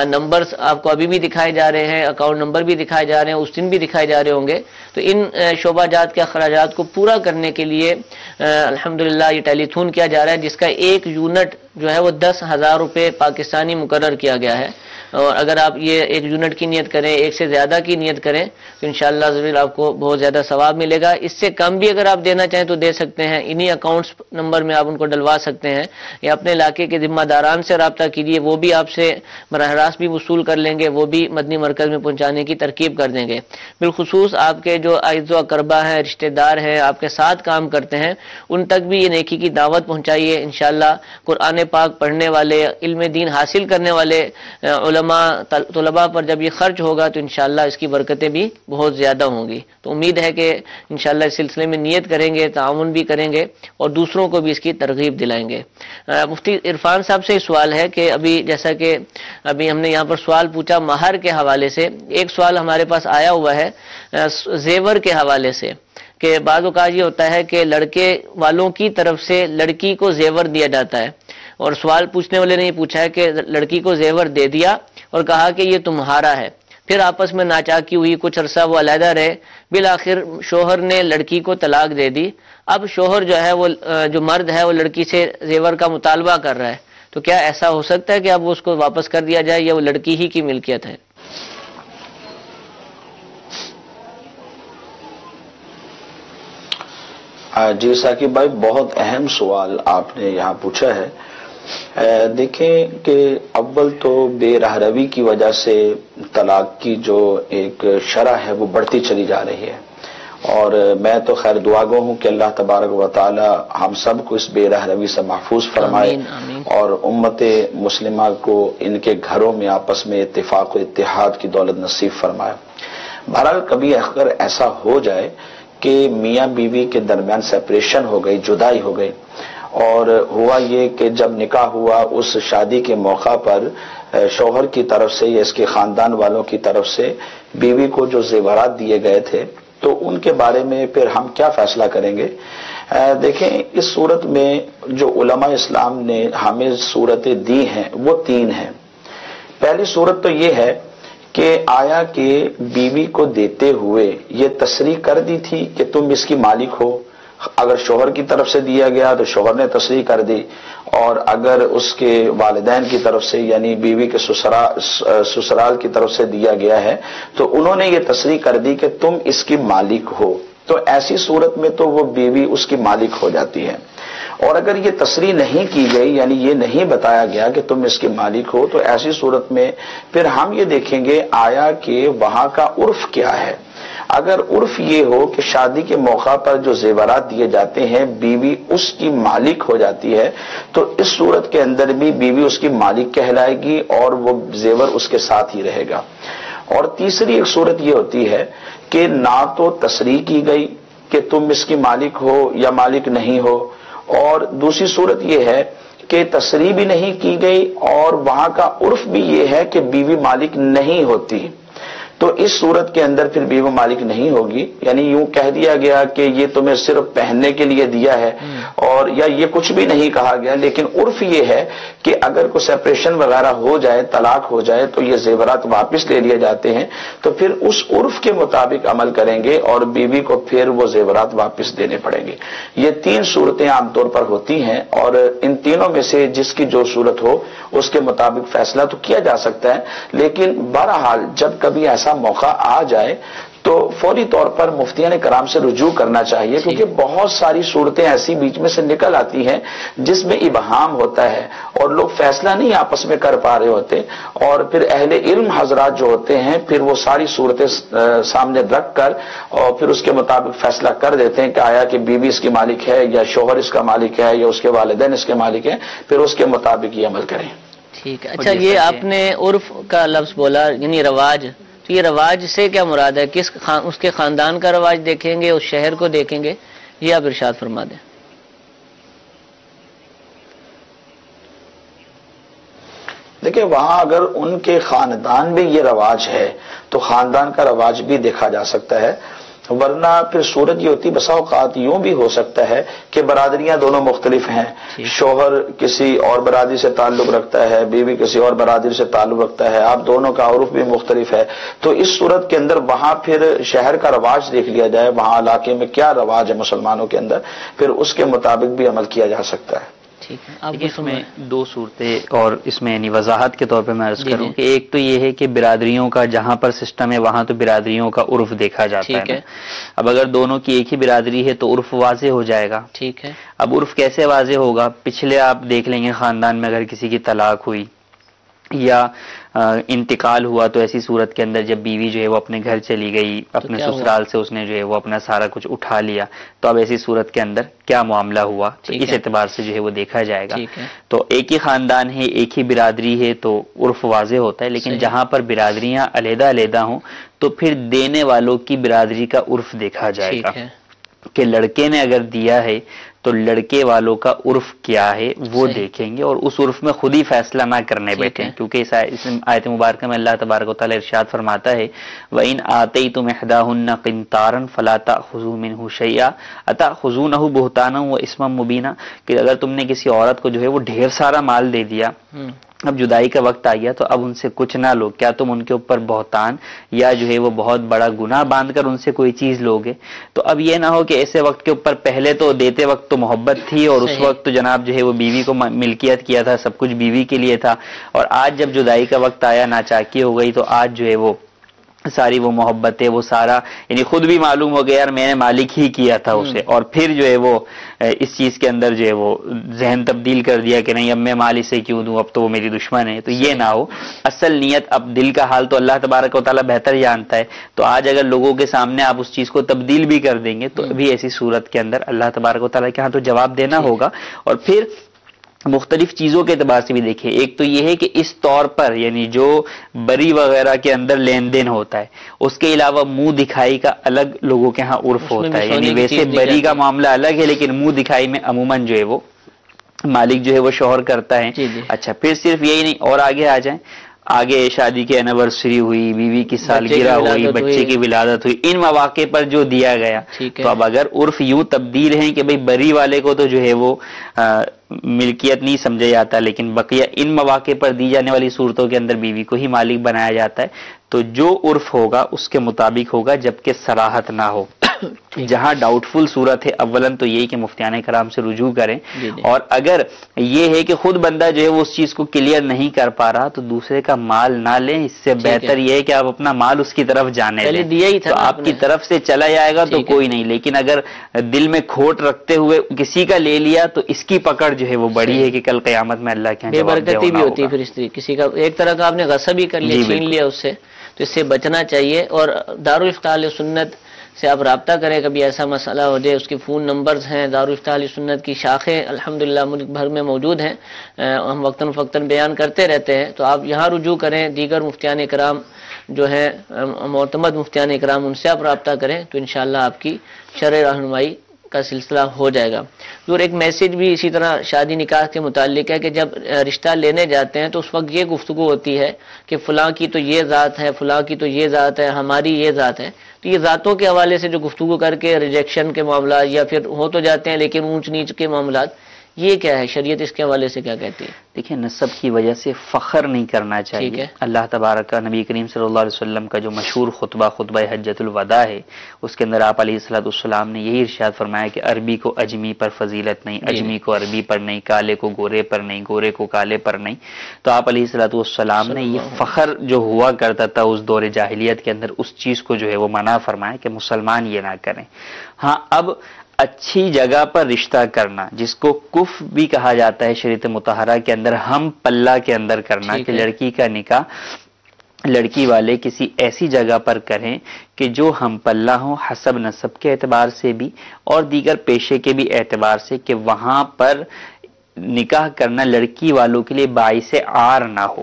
نمبرز آپ کو ابھی بھی دکھائے جا رہے ہیں، اکاؤنٹ نمبر بھی دکھائے جا رہے ہیں، اس دن بھی دکھائے جا رہے ہوں گے۔ تو ان شعبہ جات کے اخراجات کو پورا کرنے کے لیے الحمدللہ یہ ٹیلی تھون کیا جا رہا ہے، جس کا ایک یونٹ جو ہے وہ 10,000 روپے پاکستانی مقرر کیا گیا ہے۔ اور اگر آپ یہ ایک یونٹ کی نیت کریں، ایک سے زیادہ کی نیت کریں تو انشاءاللہ ضرور آپ کو بہت زیادہ ثواب ملے گا۔ اس سے کم بھی اگر آپ دینا چاہیں تو دے سکتے ہیں، انہی اکاؤنٹس نمبر میں آپ ان کو ڈلوا سکتے ہیں، یا اپنے علاقے کے ذمہ داران سے رابطہ کیجیے، وہ بھی آپ سے براہ راست بھی وصول کر لیں گے، وہ بھی مدنی مرکز میں پہنچانے کی ترکیب کر دیں گے۔ بالخصوص آپ کے جو اعز و اقربا ہیں، رشتہ دار ہیں، آپ کے ساتھ کام کرتے ہیں، ان تک بھی یہ نیکی کی دعوت پہنچائیے۔ انشاءاللہ قرآن پاک پڑھنے والے، علم دین حاصل کرنے والے علماء طلباء پر جب یہ خرچ ہوگا تو انشاءاللہ اس کی برکتیں بھی بہت زیادہ ہوں گی۔ تو امید ہے کہ انشاءاللہ اس سلسلے میں نیت کریں گے، تعاون بھی کریں گے اور دوسروں کو بھی اس کی ترغیب دلائیں گے۔ مفتی عرفان صاحب سے سوال ہے کہ ابھی جیسا کہ ابھی ہم نے یہاں پر سوال پوچھا مہر کے حوالے سے، ایک سوال ہمارے پاس آیا ہوا ہے زیور کے حوالے سے، کہ بعض اوقات یہ ہوتا ہے کہ لڑکے والوں کی طرف سے لڑکی کو زیور دیا جاتا ہے، اور سوال پوچھنے والے نے یہ پوچھا ہے کہ لڑکی کو زیور دے دیا اور کہا کہ یہ تمہارا ہے، پھر آپس میں ناچاکی ہوئی، کچھ عرصہ وہ علیحدہ رہے، بالآخر شوہر نے لڑکی کو طلاق دے دی۔ اب شوہر جو ہے وہ جو مرد ہے وہ لڑکی سے زیور کا مطالبہ کر رہا ہے، تو کیا ایسا ہو سکتا ہے کہ اب اس کو واپس کر دیا جائے، یا وہ لڑکی ہی کی ملکیت ہے؟ جی ثاقب بھائی، بہت اہم سوال آپ نے یہاں پوچھا ہے۔ دیکھیں کہ اول تو بے رہ روی کی وجہ سے طلاق کی جو ایک شرح ہے وہ بڑھتی چلی جا رہی ہے، اور میں تو خیر دعا گو ہوں کہ اللہ تبارک و تعالی ہم سب کو اس بے رہ روی سے محفوظ فرمائے، آمین آمین۔ اور امت مسلمہ کو ان کے گھروں میں آپس میں اتفاق و اتحاد کی دولت نصیب فرمائے۔ بہرحال کبھی اگر ایسا ہو جائے کہ میاں بیوی کے درمیان سیپریشن ہو گئی، جدائی ہو گئی، اور ہوا یہ کہ جب نکاح ہوا اس شادی کے موقع پر شوہر کی طرف سے یا اس کے خاندان والوں کی طرف سے بیوی کو جو زیورات دیے گئے تھے تو ان کے بارے میں پھر ہم کیا فیصلہ کریں گے؟ دیکھیں اس صورت میں جو علماء اسلام نے ہمیں صورتیں دی ہیں وہ تین ہیں۔ پہلی صورت تو یہ ہے کہ آیا کہ بیوی کو دیتے ہوئے یہ تصریح کر دی تھی کہ تم اس کی مالک ہو، اگر شوہر کی طرف سے دیا گیا تو شوہر نے تصریح کر دی، اور اگر اس کے والدین کی طرف سے یعنی بیوی کے سسرال کی طرف سے دیا گیا ہے تو انہوں نے یہ تصریح کر دی کہ تم اس کی مالک ہو، تو ایسی صورت میں تو وہ بیوی اس کی مالک ہو جاتی ہے۔ اور اگر یہ تصریح نہیں کی گئی یعنی یہ نہیں بتایا گیا کہ تم اس کے مالک ہو، تو ایسی صورت میں پھر ہم یہ دیکھیں گے آیا کہ وہاں کا عرف کیا ہے۔ اگر عرف یہ ہو کہ شادی کے موقع پر جو زیورات دیے جاتے ہیں بیوی اس کی مالک ہو جاتی ہے، تو اس صورت کے اندر بھی بیوی اس کی مالک کہلائے گی اور وہ زیور اس کے ساتھ ہی رہے گا۔ اور تیسری ایک صورت یہ ہوتی ہے کہ نہ تو تصریح کی گئی کہ تم اس کی مالک ہو یا مالک نہیں ہو، اور دوسری صورت یہ ہے کہ تصریح بھی نہیں کی گئی اور وہاں کا عرف بھی یہ ہے کہ بیوی مالک نہیں ہوتی، تو اس صورت کے اندر پھر بیوی مالک نہیں ہوگی، یعنی یوں کہہ دیا گیا کہ یہ تمہیں صرف پہننے کے لیے دیا ہے، اور یا یہ کچھ بھی نہیں کہا گیا، لیکن عرف یہ ہے کہ اگر کوئی سیپریشن وغیرہ ہو جائے، طلاق ہو جائے تو یہ زیورات واپس لے لیے جاتے ہیں، تو پھر اس عرف کے مطابق عمل کریں گے اور بیوی کو پھر وہ زیورات واپس دینے پڑیں گے۔ یہ تین صورتیں عام طور پر ہوتی ہیں، اور ان تینوں میں سے جس کی جو صورت ہو اس کے مطابق فیصلہ تو کیا جا سکتا ہے، لیکن بہرحال جب کبھی ایسا موقع آ جائے تو فوری طور پر مفتیان کرام سے رجوع کرنا چاہیے، کیونکہ بہت ساری صورتیں ایسی بیچ میں سے نکل آتی ہیں جس میں ابہام ہوتا ہے اور لوگ فیصلہ نہیں آپس میں کر پا رہے ہوتے، اور پھر اہل علم حضرات جو ہوتے ہیں پھر وہ ساری صورتیں سامنے رکھ کر اور پھر اس کے مطابق فیصلہ کر دیتے ہیں کہ آیا کہ بیوی اس کی مالک ہے یا شوہر اس کا مالک ہے یا اس کے والدین اس کے مالک ہیں، پھر اس کے مطابق یہ عمل کریں۔ ٹھیک ہے۔ اچھا، یہ آپ نے عرف کا لفظ بولا یعنی رواج، تو یہ رواج سے کیا مراد ہے؟ اس کے خاندان کا رواج دیکھیں گے، اس شہر کو دیکھیں گے؟ یہ آپ ارشاد فرما دیں۔ دیکھیں وہاں اگر ان کے خاندان میں یہ رواج ہے تو خاندان کا رواج بھی دیکھا جا سکتا ہے، ورنہ پھر صورت یہ ہوتی بسا اوقات یوں بھی ہو سکتا ہے کہ برادریاں دونوں مختلف ہیں، شوہر کسی اور برادری سے تعلق رکھتا ہے، بیوی کسی اور برادری سے تعلق رکھتا ہے، آپ دونوں کا عرف بھی مختلف ہے، تو اس صورت کے اندر وہاں پھر شہر کا رواج دیکھ لیا جائے، وہاں علاقے میں کیا رواج ہے مسلمانوں کے اندر، پھر اس کے مطابق بھی عمل کیا جا سکتا ہے۔ ٹھیک ہے، اب اس میں دو صورتیں اور اس میں یعنی وضاحت کے طور پہ میں عرض کروں کہ ایک تو یہ ہے کہ برادریوں کا جہاں پر سسٹم ہے وہاں تو برادریوں کا عرف دیکھا جاتا ہے، اب اگر دونوں کی ایک ہی برادری ہے تو عرف واضح ہو جائے گا۔ ٹھیک ہے، اب عرف کیسے واضح ہوگا؟ پچھلے آپ دیکھ لیں گے خاندان میں اگر کسی کی طلاق ہوئی یا انتقال ہوا تو ایسی صورت کے اندر جب بیوی جو ہے وہ اپنے گھر چلی گئی، اپنے سسرال سے اس نے جو ہے وہ اپنا سارا کچھ اٹھا لیا، تو اب ایسی صورت کے اندر کیا معاملہ ہوا اس اعتبار سے جو ہے وہ دیکھا جائے گا۔ تو ایک ہی خاندان ہے، ایک ہی برادری ہے تو عرف واضح ہوتا ہے، لیکن جہاں پر برادریاں علیحدہ علیحدہ ہوں تو پھر دینے والوں کی برادری کا عرف دیکھا جائے گا کہ لڑکے نے اگر دیا ہے تو لڑکے والوں کا عرف کیا ہے وہ دیکھیں گے، اور اس عرف میں خود ہی فیصلہ نہ کرنے بیٹھیں، کیونکہ اس آیت مبارکہ میں اللہ تبارک و تعالی ارشاد فرماتا ہے وَإِنْ آتَيْتُمْ إِحْدَاهُنَّ قِنْطَارًا فَلَا تَأْخُذُوا مِنْهُ شَيْئًا أَتَأْخُذُونَهُ بُهْتَانًا وَإِثْمًا مُبِينًا، کہ اگر تم نے کسی عورت کو جو ہے وہ ڈھیر سارا مال دے دیا، اب جدائی کا وقت آ گیا تو اب ان سے کچھ نہ لو، کیا تم ان کے اوپر بہتان یا جو ہے وہ بہت بڑا گناہ باندھ کر ان سے کوئی چیز لوگے؟ تو اب یہ نہ ہو کہ ایسے وقت کے اوپر پہلے تو دیتے وقت تو محبت تھی اور اس وقت تو جناب جو ہے وہ بیوی کو ملکیت کیا تھا، سب کچھ بیوی کے لیے تھا، اور آج جب جدائی کا وقت آیا ناچاکی ہو گئی تو آج جو ہے وہ ساری وہ محبت ہے وہ سارا یعنی خود بھی معلوم ہو گیا یار میں نے مالک ہی کیا تھا اسے، اور پھر جو ہے وہ اس چیز کے اندر جو ہے وہ ذہن تبدیل کر دیا کہ نہیں اب میں مال اسے کیوں دوں، اب تو وہ میری دشمن ہے۔ تو یہ نہ ہو، اصل نیت اب دل کا حال تو اللہ تبارک و تعالیٰ بہتر جانتا ہے، تو آج اگر لوگوں کے سامنے آپ اس چیز کو تبدیل بھی کر دیں گے تو بھی ایسی صورت کے اندر اللہ تبارک و تعالیٰ کے ہاں تو جواب دینا ہوگا۔ اور پھر مختلف چیزوں کے اعتبار سے بھی دیکھیں، ایک تو یہ ہے کہ اس طور پر یعنی جو بری وغیرہ کے اندر لین دین ہوتا ہے اس کے علاوہ منہ دکھائی کا الگ لوگوں کے ہاں عرف ہوتا ہے، یعنی ویسے بری کا معاملہ الگ ہے لیکن منہ دکھائی میں عموماً جو ہے وہ مالک جو ہے وہ شوہر کرتا ہے۔ اچھا پھر صرف یہی نہیں، اور آگے آ جائیں، آگے شادی کی اینیورسری ہوئی، بیوی کی سالگرہ ہوئی، بچے کی ولادت ہوئی، ان مواقع پر جو دیا گیا تو اب اگر عرف یوں تبدیل ہیں کہ بھئی بری والے کو تو جو ہے وہ ملکیت نہیں سمجھا جاتا، لیکن بقیہ ان مواقع پر دی جانے والی صورتوں کے اندر بیوی کو ہی مالک بنایا جاتا ہے، تو جو عرف ہوگا اس کے مطابق ہوگا جبکہ صراحت نہ ہو۔ جہاں ڈاؤٹ فل صورت ہے اولاً تو یہی کہ مفتیان کرام سے رجوع کریں، اور اگر یہ ہے کہ خود بندہ جو ہے وہ اس چیز کو کلیئر نہیں کر پا رہا تو دوسرے کا مال نہ لیں، اس سے بہتر یہ ہے کہ آپ اپنا مال اس کی طرف جانے دیں، تو آپ کی طرف سے چلا جائے گا تو کوئی نہیں، لیکن اگر دل میں کھوٹ رکھتے ہوئے کسی کا لے لیا تو اس کی پکڑ جو ہے وہ بڑی ہے کہ کل قیامت میں اللہ کے بے برکتی بھی ہوتی ہے، پھر اس طریقے کسی کا ایک طرح کا آپ نے غصب ہی کر لیا، چھین لیا اس سے، تو اس سے بچنا چاہیے۔ اور دارالافتاء اہل سنت سے آپ رابطہ کریں، کبھی ایسا مسئلہ ہو جائے، اس کے فون نمبرز ہیں، دارالافتاء اہل سنت کی شاخیں الحمدللہ ملک بھر میں موجود ہیں، ہم وقتاً فوقتاً بیان کرتے رہتے ہیں، تو آپ یہاں رجوع کریں، دیگر مفتیان اکرام جو ہیں معتمد مفتیان اکرام ان سے آپ رابطہ کریں تو انشاءاللہ آپ کی شرعی رہنمائی کا سلسلہ ہو جائے گا۔ اور ایک میسج بھی اسی طرح شادی نکاح کے متعلق ہے کہ جب رشتہ لینے جاتے ہیں تو اس وقت یہ گفتگو ہوتی ہے کہ فلاں کی تو یہ ذات ہے، فلاں کی تو یہ ذات ہے، ہماری یہ ذات ہے، تو یہ ذاتوں کے حوالے سے جو گفتگو کر کے ریجیکشن کے معاملات یا پھر ہو تو جاتے ہیں لیکن اونچ نیچ کے معاملات، یہ کیا ہے شریعت اس کے حوالے سے کیا کہتی ہے؟ دیکھیں نسب کی وجہ سے فخر نہیں کرنا چاہیے۔ اللہ تبارک کا نبی کریم صلی اللہ علیہ وسلم کا جو مشہور خطبہ حجۃ الوداع ہے، اس کے اندر آپ علیہ الصلوۃ والسلام نے یہی ارشاد فرمایا کہ عربی کو اجمی پر فضیلت نہیں، اجمی کو عربی پر نہیں، کالے کو گورے پر نہیں، گورے کو کالے پر نہیں۔ تو آپ علیہ الصلوۃ والسلام نے یہ فخر جو ہوا کرتا تھا اس دور جاہلیت کے اندر، اس چیز کو جو ہے وہ منع فرمایا کہ مسلمان یہ نہ کریں۔ ہاں اب اچھی جگہ پر رشتہ کرنا جس کو کف بھی کہا جاتا ہے شریعت مطہرہ کے اندر، ہم پلہ کے اندر کرنا کہ لڑکی کا نکاح لڑکی والے کسی ایسی جگہ پر کریں کہ جو ہم پلہ ہوں، حسب نسب کے اعتبار سے بھی اور دیگر پیشے کے بھی اعتبار سے، کہ وہاں پر نکاح کرنا لڑکی والوں کے لیے باعث عار نہ ہو۔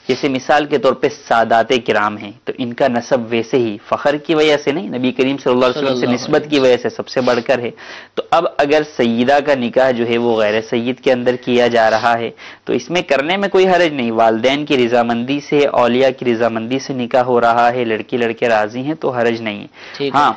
جیسے مثال کے طور پہ سادات کرام ہیں تو ان کا نسب ویسے ہی فخر کی وجہ سے نہیں، نبی کریم صلی اللہ علیہ وسلم سے نسبت کی وجہ سے سب سے بڑھ کر ہے۔ تو اب اگر سیدہ کا نکاح جو ہے وہ غیر سید کے اندر کیا جا رہا ہے تو اس میں کرنے میں کوئی حرج نہیں، والدین کی رضامندی سے، اولیاء کی رضامندی سے نکاح ہو رہا ہے، لڑکی لڑکے راضی ہیں تو حرج نہیں ہے۔ ہاں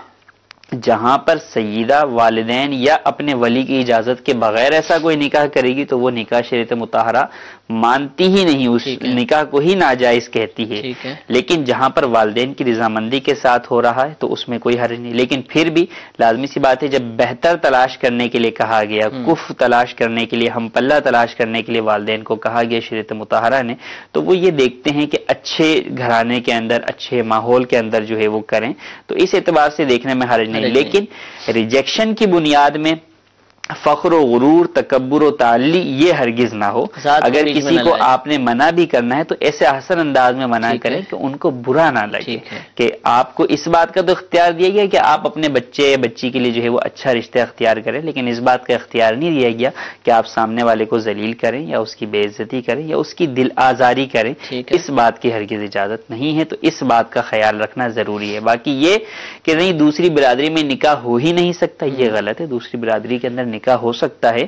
جہاں پر سیدہ والدین یا اپنے ولی کی اجازت کے بغیر ایسا کوئی نکاح کرے گی تو وہ نکاح شریعت مطہرہ مانتی ہی نہیں، اس نکاح کو ہی ناجائز کہتی ہے۔ لیکن جہاں پر والدین کی رضامندی کے ساتھ ہو رہا ہے تو اس میں کوئی حرج نہیں، لیکن پھر بھی لازمی سی بات ہے جب بہتر تلاش کرنے کے لیے کہا گیا، کف تلاش کرنے کے لیے، ہم پلہ تلاش کرنے کے لیے والدین کو کہا گیا شریعت مطہرہ نے، تو وہ یہ دیکھتے ہیں کہ اچھے گھرانے کے اندر، اچھے ماحول کے اندر جو ہے وہ کریں، تو اس اعتبار سے دیکھنے میں حرج نہیں۔ لیکن ریجیکشن کی بنیاد میں فخر و غرور، تکبر و تعلی یہ ہرگز نہ ہو۔ اگر کسی کو آپ نے منع بھی کرنا ہے تو ایسے حسن انداز میں منع کریں کہ ان کو برا نہ لگے، کہ آپ کو اس بات کا تو اختیار دیا گیا کہ آپ اپنے بچے یا بچی کے لیے جو ہے وہ اچھا رشتہ اختیار کریں، لیکن اس بات کا اختیار نہیں دیا گیا کہ آپ سامنے والے کو ذلیل کریں یا اس کی بے عزتی کریں یا اس کی دل آزاری کریں، اس بات کی ہرگز اجازت نہیں ہے۔ تو اس بات کا خیال رکھنا ضروری ہے۔ باقی یہ کہ نہیں دوسری برادری میں نکاح ہو ہی نہیں سکتا، یہ غلط ہے۔ دوسری برادری کے اندر نکاح ہو سکتا ہے،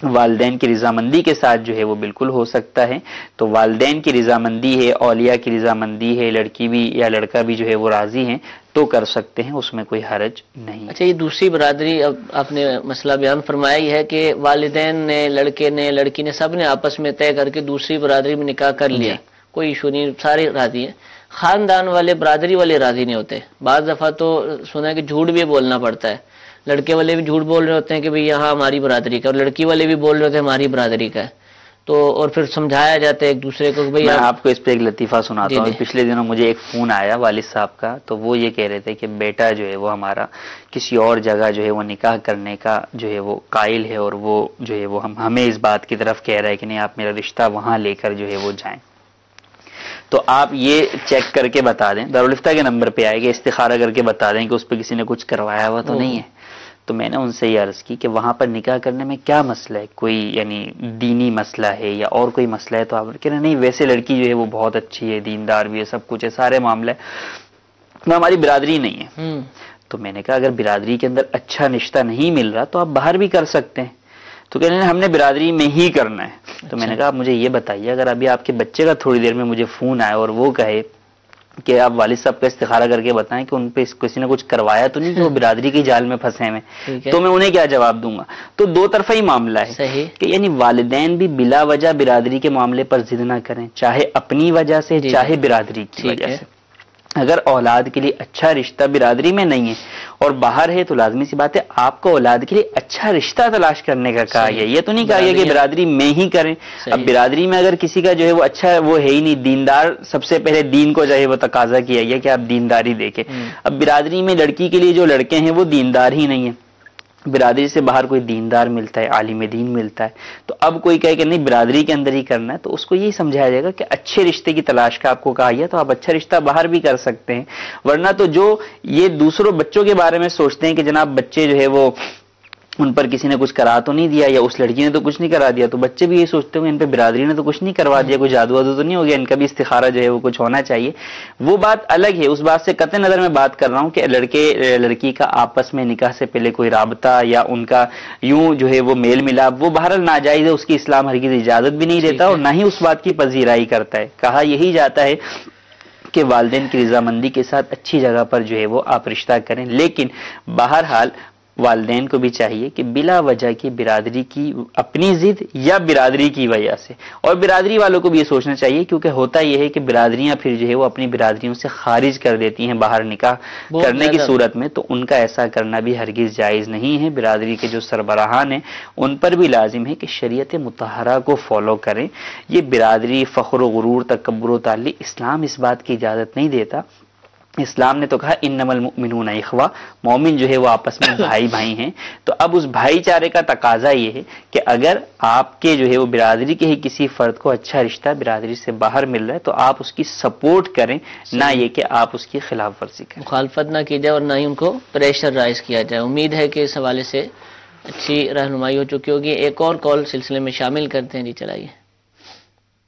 والدین کی رضامندی کے ساتھ جو ہے وہ بالکل ہو سکتا ہے۔ تو والدین کی رضامندی ہے، اولیاء کی رضامندی ہے، لڑکی بھی یا لڑکا بھی جو ہے وہ راضی ہیں تو کر سکتے ہیں، اس میں کوئی حرج نہیں۔ اچھا، یہ دوسری برادری، اب آپ نے مسئلہ بیان فرمایا ہی ہے کہ والدین نے، لڑکے نے، لڑکی نے، سب نے آپس میں طے کر کے دوسری برادری میں نکاح کر لیا، کوئی ایشو نہیں، سارے راضی ہیں۔ خاندان والے، برادری والے راضی نہیں ہوتے۔ بعض دفعہ تو سنا ہے کہ جھوٹ بھی بولنا پڑتا ہے، لڑکے والے بھی جھوٹ بول رہے ہوتے ہیں کہ بھئی یہاں ہماری برادری کا، اور لڑکی والے بھی بول رہے ہوتے ہیں ہماری برادری کا ہے، تو اور پھر سمجھایا جاتا ہے ایک دوسرے کو کہ بھئی میں آپ کو اس پہ ایک لطیفہ سناتا ہوں۔ پچھلے دنوں مجھے ایک فون آیا والد صاحب کا، تو وہ یہ کہہ رہے تھے کہ بیٹا جو ہے وہ ہمارا کسی اور جگہ جو ہے وہ نکاح کرنے کا جو ہے وہ قائل ہے، اور وہ جو ہے وہ ہمیں اس بات کی طرف کہہ رہا ہے کہ نہیں آپ میرا رشتہ وہاں لے کر جو ہے وہ جائیں۔ تو آپ یہ چیک کر کے بتا دیں، دارالفتہ کے نمبر پہ آئے گا، استخارہ کر کے بتا دیں کہ اس پہ کسی نے کچھ کروایا ہوا تو نہیں ہے۔ تو میں نے ان سے یہ عرض کی کہ وہاں پر نکاح کرنے میں کیا مسئلہ ہے، کوئی یعنی دینی مسئلہ ہے یا اور کوئی مسئلہ ہے؟ تو آپ کہہ رہے نہیں ویسے لڑکی جو ہے وہ بہت اچھی ہے، دیندار بھی ہے، سب کچھ ہے، سارے معاملہ ہے، وہ ہماری برادری نہیں ہے۔ تو میں نے کہا اگر برادری کے اندر اچھا رشتہ نہیں مل رہا تو آپ باہر بھی کر سکتے ہیں۔ تو کہہ رہے ہیں ہم نے برادری میں ہی کرنا ہے۔ تو میں نے کہا آپ مجھے یہ بتائیے، اگر ابھی آپ کے بچے کا تھوڑی دیر میں مجھے فون آئے اور وہ کہے کہ آپ والد صاحب کا استخارہ کر کے بتائیں کہ ان پہ کسی نے کچھ کروایا تو نہیں کہ وہ برادری کی جال میں پھنسے ہوئے، تو میں انہیں کیا جواب دوں گا؟ تو دو طرفہ ہی معاملہ ہے کہ یعنی والدین بھی بلا وجہ برادری کے معاملے پر ضد نہ کریں، چاہے اپنی وجہ سے چاہے برادری کی وجہ سے۔ اگر اولاد کے لیے اچھا رشتہ برادری میں نہیں ہے اور باہر ہے تو لازمی سی بات ہے آپ کو اولاد کے لیے اچھا رشتہ تلاش کرنے کا کہا گیا، یہ تو نہیں کہا گیا کہ برادری میں ہی کریں۔ اب برادری میں اگر کسی کا جو ہے وہ اچھا وہ ہے ہی نہیں، دیندار، سب سے پہلے دین کو جو ہے وہ تقاضا کیا گیا کہ آپ دینداری دیکھیں۔ اب برادری میں لڑکی کے لیے جو لڑکے ہیں وہ دیندار ہی نہیں ہیں، برادری سے باہر کوئی دیندار ملتا ہے، عالم دین ملتا ہے، تو اب کوئی کہے کہ نہیں برادری کے اندر ہی کرنا ہے، تو اس کو یہی سمجھایا جائے گا کہ اچھے رشتے کی تلاش کا آپ کو کہا گیا تو آپ اچھا رشتہ باہر بھی کر سکتے ہیں۔ ورنہ تو جو یہ دوسروں بچوں کے بارے میں سوچتے ہیں کہ جناب بچے جو ہے وہ ان پر کسی نے کچھ کرا تو نہیں دیا یا اس لڑکی نے تو کچھ نہیں کرا دیا، تو بچے بھی یہ سوچتے ہوں ان پہ برادری نے تو کچھ نہیں کروا دیا، کوئی جادو وادو تو نہیں ہو گیا، ان کا بھی استخارہ جو ہے وہ کچھ ہونا چاہیے۔ وہ بات الگ ہے، اس بات سے قطع نظر میں بات کر رہا ہوں کہ لڑکے لڑکی کا آپس میں نکاح سے پہلے کوئی رابطہ یا ان کا یوں جو ہے وہ میل ملاپ، وہ بہرحال ناجائز ہے، اس کی اسلام ہرگز اجازت بھی نہیں دیتا اور نہ ہی اس بات کی پذیرائی کرتا ہے۔ کہا یہی جاتا ہے کہ والدین کی رضامندی کے ساتھ اچھی جگہ پر جو ہے وہ آپ رشتہ کریں، لیکن بہرحال والدین کو بھی چاہیے کہ بلا وجہ کی برادری کی اپنی ضد یا برادری کی وجہ سے، اور برادری والوں کو بھی یہ سوچنا چاہیے، کیونکہ ہوتا یہ ہے کہ برادریاں پھر جو ہے وہ اپنی برادریوں سے خارج کر دیتی ہیں باہر نکاح کرنے کی صورت میں، تو ان کا ایسا کرنا بھی ہرگز جائز نہیں ہے۔ برادری کے جو سربراہان ہیں ان پر بھی لازم ہے کہ شریعت مطہرہ کو فالو کریں۔ یہ برادری، فخر و غرور، تکبر و تعلی، اسلام اس بات کی اجازت نہیں دیتا۔ اسلام نے تو کہا انما المؤمنون اخوہ، مومن جو ہے وہ آپس میں بھائی بھائی ہیں۔ تو اب اس بھائی چارے کا تقاضا یہ ہے کہ اگر آپ کے جو ہے وہ برادری کے ہی کسی فرد کو اچھا رشتہ برادری سے باہر مل رہا ہے تو آپ اس کی سپورٹ کریں، نہ یہ کہ آپ اس کی خلاف ورزی کریں، مخالفت نہ کی جائے اور نہ ہی ان کو پریشر رائز کیا جائے۔ امید ہے کہ اس حوالے سے اچھی رہنمائی ہو چکی ہوگی۔ ایک اور کال سلسلے میں شامل کرتے ہیں، جی چلائیے۔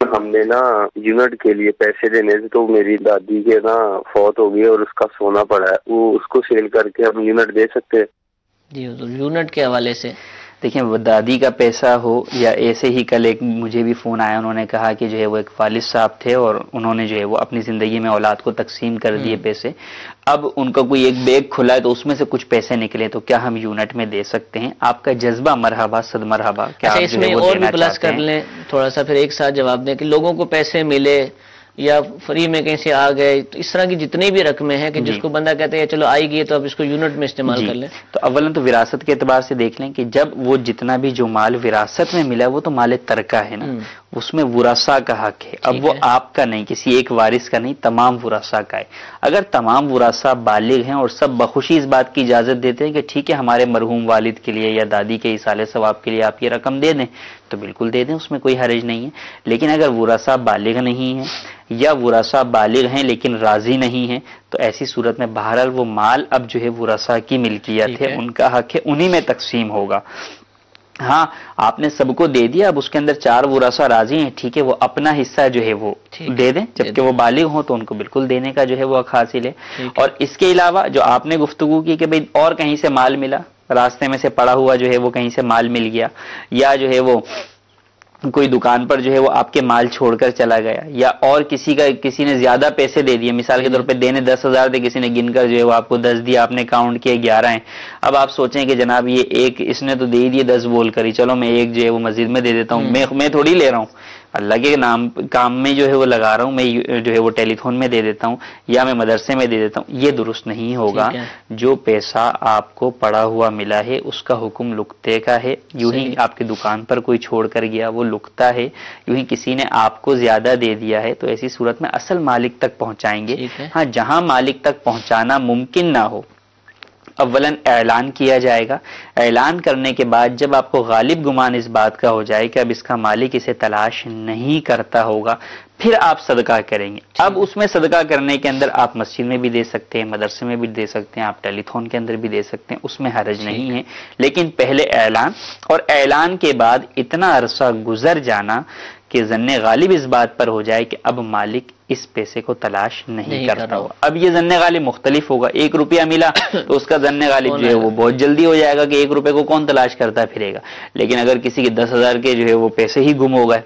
ہم نے نا یونٹ کے لیے پیسے دینے سے تو میری دادی کے نا فوت ہو گئی اور اس کا سونا پڑا ہے، وہ اس کو سیل کر کے ہم یونٹ دے سکتے ہیں؟ جی حضور، یونٹ کے حوالے سے دیکھیں دادی کا پیسہ ہو یا ایسے ہی کل ایک مجھے بھی فون آیا، انہوں نے کہا کہ جو ہے وہ ایک والد صاحب تھے اور انہوں نے جو ہے وہ اپنی زندگی میں اولاد کو تقسیم کر دیے پیسے، اب ان کا کوئی ایک بیگ کھلا ہے تو اس میں سے کچھ پیسے نکلے تو کیا ہم یونٹ میں دے سکتے ہیں؟ آپ کا جذبہ مرحبا صد مرحبا. کیا اچھا اس میں اور بھی پلس کر لیں تھوڑا سا، پھر ایک ساتھ جواب دیں کہ لوگوں کو پیسے ملے یا فری میں کہیں سے آ گئے، تو اس طرح کی جتنی بھی رقمیں ہیں کہ جس کو بندہ کہتے ہیں چلو آئی گئی تو اب اس کو یونٹ میں استعمال کر لیں. تو اولا تو وراثت کے اعتبار سے دیکھ لیں کہ جب وہ جتنا بھی جو مال وراثت میں ملا وہ تو مال ترکہ ہے نا، اس میں ورثاء کا حق ہے. اب وہ آپ کا نہیں، کسی ایک وارث کا نہیں، تمام ورثاء کا ہے. اگر تمام ورثاء بالغ ہیں اور سب بخوشی اس بات کی اجازت دیتے ہیں کہ ٹھیک ہے ہمارے مرحوم والد کے لیے یا دادی کے ایصال ثواب کے لیے آپ یہ رقم دے دیں، تو بالکل دے دیں، اس میں کوئی حرج نہیں ہے. لیکن اگر ورثاء بالغ نہیں ہیں یا ورثاء بالغ ہیں لیکن راضی نہیں ہیں تو ایسی صورت میں بہرحال وہ مال اب جو ہے ورثاء کی ملکیت ہے، ان کا حق ہے، انہی میں تقسیم ہوگا. ہاں آپ نے سب کو دے دیا، اب اس کے اندر 4 ورثاء راضی ہیں، ٹھیک ہے وہ اپنا حصہ جو ہے وہ دے دیں، جبکہ وہ بالغ ہوں تو ان کو بالکل دینے کا جو ہے وہ حق حاصل ہے. اور اس کے علاوہ جو آپ نے گفتگو کی کہ بھئی اور کہیں سے مال ملا، راستے میں سے پڑا ہوا جو ہے وہ کہیں سے مال مل گیا، یا جو ہے وہ کوئی دکان پر جو ہے وہ آپ کے مال چھوڑ کر چلا گیا، یا اور کسی نے زیادہ پیسے دے دیے، مثال کے طور پہ دینے 10,000 تھے، کسی نے گن کر جو ہے وہ آپ کو 10 دیا، آپ نے کاؤنٹ کیا 11 ہیں. اب آپ سوچیں کہ جناب یہ ایک اس نے تو دے ہی دیے 10 بول کر ہی، چلو میں ایک جو ہے وہ مسجد میں دے دیتا ہوں، میں تھوڑی لے رہا ہوں، اللہ کے نام کام میں جو ہے وہ لگا رہا ہوں، میں جو ہے وہ ٹیلی فون میں دے دیتا ہوں یا میں مدرسے میں دے دیتا ہوں. یہ درست نہیں ہوگا. جو پیسہ آپ کو پڑا ہوا ملا ہے اس کا حکم لکتے کا ہے. یوں ہی آپ کی دکان پر کوئی چھوڑ کر گیا وہ لکتا ہے، یوں ہی کسی نے آپ کو زیادہ دے دیا ہے تو ایسی صورت میں اصل مالک تک پہنچائیں گے. ہاں جہاں مالک تک پہنچانا ممکن نہ ہو، اولاً اعلان کیا جائے گا. اعلان کرنے کے بعد جب آپ کو غالب گمان اس بات کا ہو جائے کہ اب اس کا مالک اسے تلاش نہیں کرتا ہوگا، پھر آپ صدقہ کریں گے. اب اس میں صدقہ کرنے کے اندر آپ مسجد میں بھی دے سکتے ہیں، مدرسے میں بھی دے سکتے ہیں، آپ ٹیلی فون کے اندر بھی دے سکتے ہیں، اس میں حرج نہیں ہے. لیکن پہلے اعلان، اور اعلان کے بعد اتنا عرصہ گزر جانا کہ ظن غالب اس بات پر ہو جائے کہ اب مالک اس پیسے کو تلاش نہیں کرتا ہو. اب یہ ظن غالب مختلف ہوگا. 1 روپیہ ملا تو اس کا ظن غالب جو ہے وہ بہت جلدی ہو جائے گا کہ 1 روپے کو کون تلاش کرتا پھرے گا. لیکن اگر کسی کے 10,000 کے جو ہے وہ پیسے ہی گم ہو گئے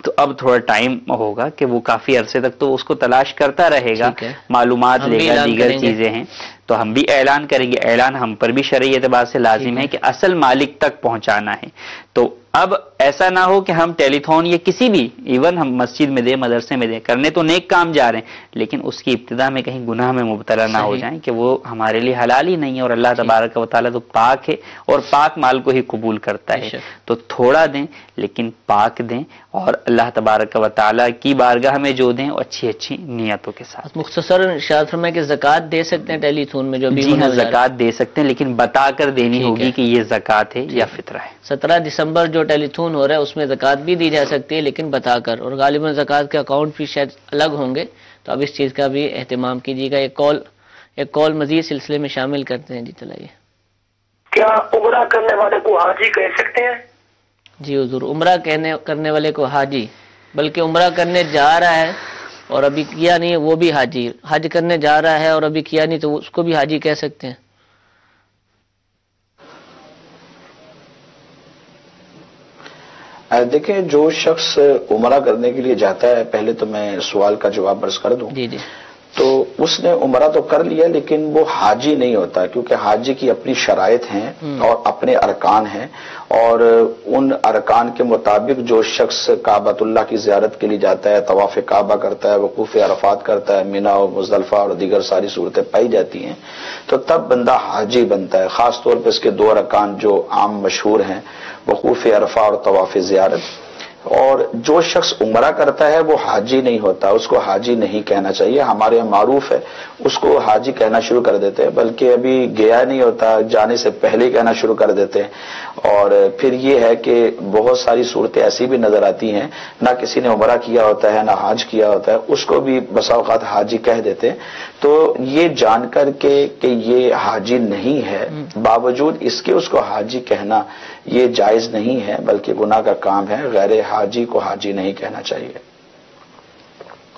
تو اب تھوڑا ٹائم ہوگا کہ وہ کافی عرصے تک تو اس کو تلاش کرتا رہے گا، معلومات لے گا، دیگر چیزیں ہیں. تو ہم بھی اعلان کریں گے. اعلان ہم پر بھی شرعی اعتبار سے لازم ہے کہ اصل مالک تک پہنچانا ہے. تو اب ایسا نہ ہو کہ ہم ٹیلی فون یا کسی بھی ایون ہم مسجد میں دیں، مدرسے میں دیں، کرنے تو نیک کام جا رہے ہیں لیکن اس کی ابتدا میں کہیں گناہ میں مبتلا نہ ہو جائیں کہ وہ ہمارے لیے حلال ہی نہیں ہے. اور اللہ تبارک و تعالیٰ تو پاک ہے اور پاک مال کو ہی قبول کرتا ہے. تو تھوڑا دیں لیکن پاک دیں، اور اللہ تبارک و تعالیٰ کی بارگاہ میں جو دیں اچھی اچھی نیتوں کے ساتھ. مختصر ارشاد فرمائیں کہ زکوٰۃ دے سکتے ہیں ٹیلی فون میں جو بھی؟ جی ہاں زکوٰۃ دے سکتے ہیں لیکن بتا کر دینی ہوگی کہ یہ زکوٰۃ ہے یا فطرہ ہے. 17 دسمبر جو ٹیلی تھون ہو رہا ہے اس میں زکوٰۃ بھی دی جا سکتی ہے لیکن بتا کر، اور غالباً زکوٰۃ کے اکاؤنٹ بھی شاید الگ ہوں گے، تو اب اس چیز کا بھی اہتمام کیجیے گا. ایک کال مزید سلسلے میں شامل کرتے ہیں. جی چلائیے. کیا عمرہ کرنے والے کو حاجی کہہ سکتے ہیں؟ جی حضور، عمرہ کرنے والے کو حاجی، بلکہ عمرہ کرنے جا رہا ہے اور ابھی کیا نہیں وہ بھی حاجی، حج کرنے جا رہا ہے اور ابھی کیا نہیں تو اس کو بھی حاجی کہہ سکتے ہیں. دیکھیں جو شخص عمرہ کرنے کے لیے جاتا ہے، پہلے تو میں سوال کا جواب عرض کر دوں. جی جی. تو اس نے عمرہ تو کر لیا لیکن وہ حاجی نہیں ہوتا، کیونکہ حاجی کی اپنی شرائط ہیں اور اپنے ارکان ہیں، اور ان ارکان کے مطابق جو شخص کعبۃ اللہ کی زیارت کے لیے جاتا ہے، طواف کعبہ کرتا ہے، وقوف عرفات کرتا ہے، مینا اور مزدلفہ اور دیگر ساری صورتیں پائی جاتی ہیں، تو تب بندہ حاجی بنتا ہے. خاص طور پہ اس کے 2 ارکان جو عام مشہور ہیں، وقوف عرفہ اور طواف زیارت. اور جو شخص عمرہ کرتا ہے وہ حاجی نہیں ہوتا، اس کو حاجی نہیں کہنا چاہیے. ہمارے یہاں معروف ہے اس کو حاجی کہنا شروع کر دیتے ہیں، بلکہ ابھی گیا نہیں ہوتا، جانے سے پہلے ہی کہنا شروع کر دیتے ہیں. اور پھر یہ ہے کہ بہت ساری صورتیں ایسی بھی نظر آتی ہیں، نہ کسی نے عمرہ کیا ہوتا ہے نہ حج کیا ہوتا ہے، اس کو بھی بسا اوقات حاجی کہہ دیتے ہیں. تو یہ جان کر کے کہ یہ حاجی نہیں ہے، باوجود اس کے اس کو حاجی کہنا یہ جائز نہیں ہے، بلکہ گناہ کا کام ہے. غیر حاجی کو حاجی نہیں کہنا چاہیے.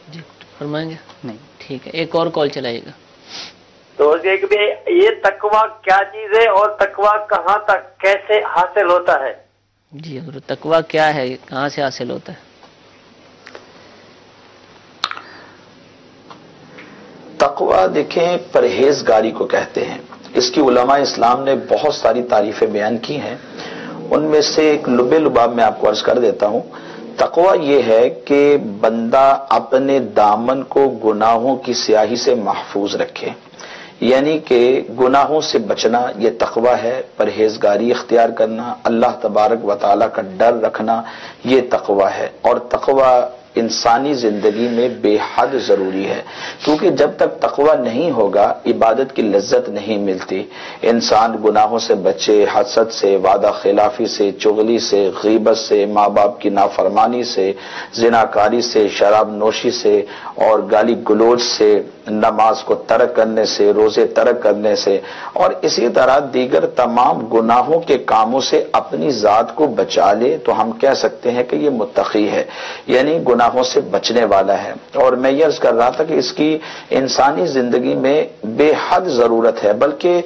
جی فرمائیں گے؟ نہیں ٹھیک ہے. ایک اور کال چلائیے گا. تو اور کہ یہ تقوی کیا چیز ہے اور تقوی کہاں تک کیسے حاصل ہوتا ہے؟ جی حضور، تقوی کیا ہے، کہاں سے حاصل ہوتا ہے؟ تقوی دیکھیں پرہیزگاری کو کہتے ہیں. اس کی علماء اسلام نے بہت ساری تعریفیں بیان کی ہیں. ان میں سے ایک لب لباب میں آپ کو عرض کر دیتا ہوں. تقوی یہ ہے کہ بندہ اپنے دامن کو گناہوں کی سیاہی سے محفوظ رکھے، یعنی کہ گناہوں سے بچنا یہ تقوی ہے. پرہیزگاری اختیار کرنا، اللہ تبارک و تعالیٰ کا ڈر رکھنا، یہ تقوی ہے. اور تقوی انسانی زندگی میں بے حد ضروری ہے، کیونکہ جب تک تقوی نہیں ہوگا عبادت کی لذت نہیں ملتی. انسان گناہوں سے بچے، حسد سے، وعدہ خلافی سے، چغلی سے، غیبت سے، ماں باپ کی نافرمانی سے، زناکاری سے، شراب نوشی سے اور گالی گلوچ سے، نماز کو ترک کرنے سے، روزے ترک کرنے سے اور اسی طرح دیگر تمام گناہوں کے کاموں سے اپنی ذات کو بچا لے تو ہم کہہ سکتے ہیں کہ یہ متقی ہے، یعنی گناہوں سے بچنے والا ہے. اور میں یہ عرض کر رہا تھا کہ اس کی انسانی زندگی میں بے حد ضرورت ہے، بلکہ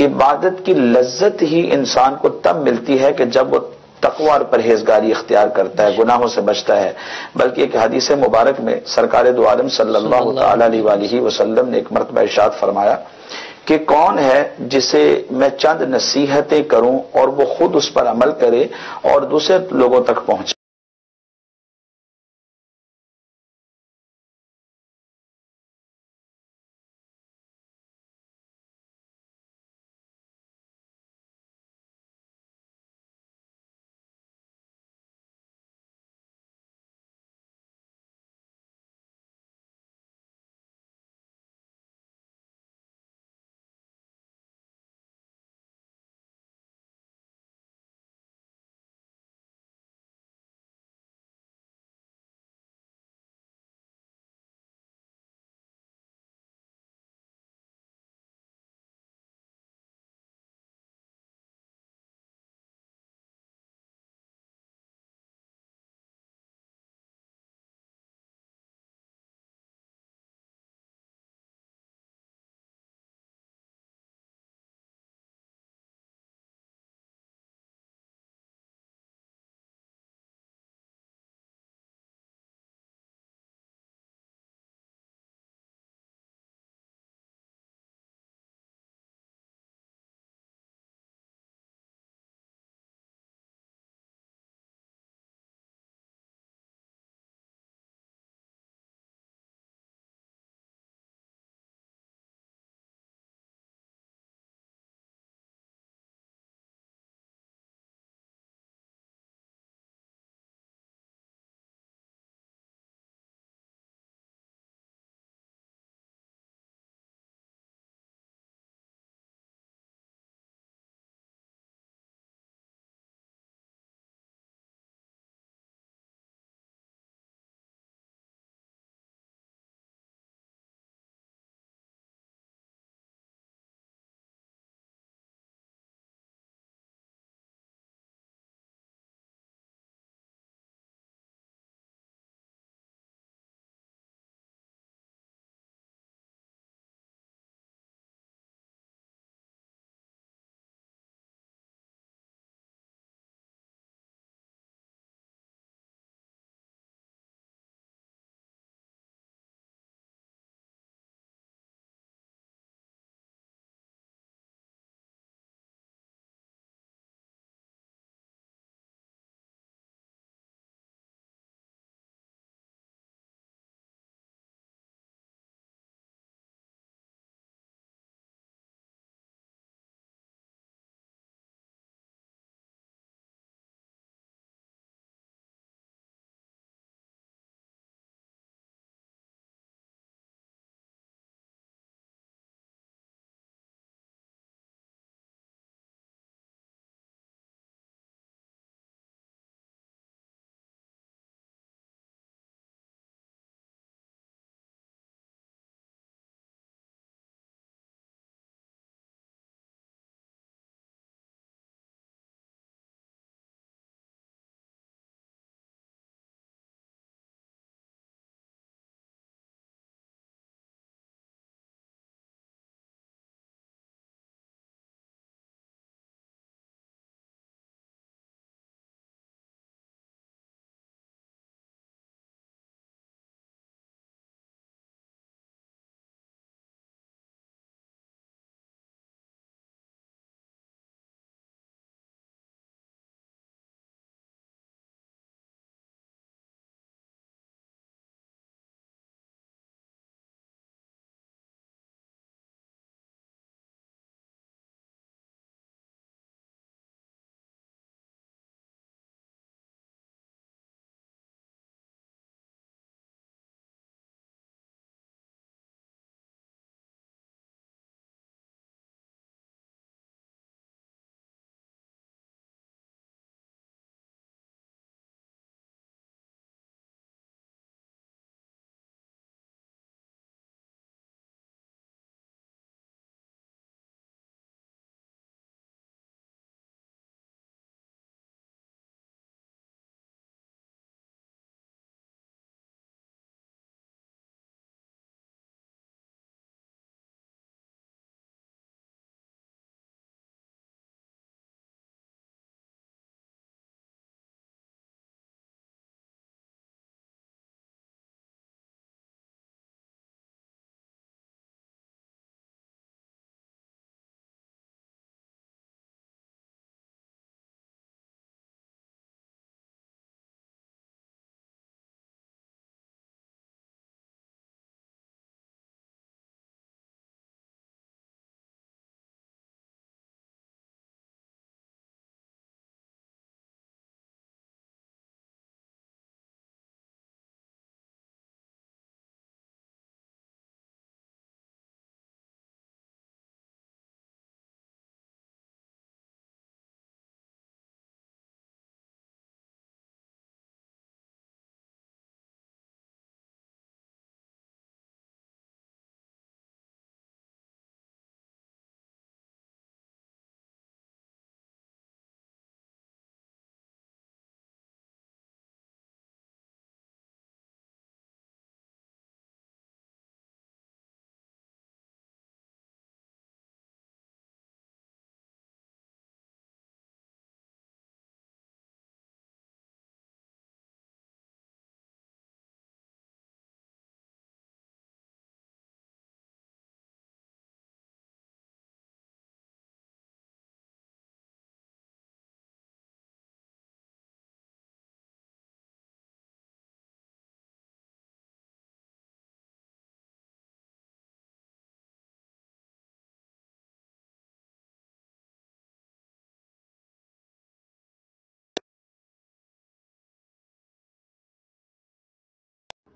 عبادت کی لذت ہی انسان کو تب ملتی ہے کہ جب وہ تقوی اور پرہیزگاری اختیار کرتا ہے، گناہوں سے بچتا ہے. بلکہ ایک حدیث مبارک میں سرکار دو عالم صلی اللہ تعالی علیہ وآلہ وسلم نے ایک مرتبہ ارشاد فرمایا کہ کون ہے جسے میں چند نصیحتیں کروں اور وہ خود اس پر عمل کرے اور دوسرے لوگوں تک پہنچے.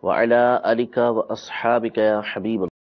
وعلى آلك وأصحابك يا حبيب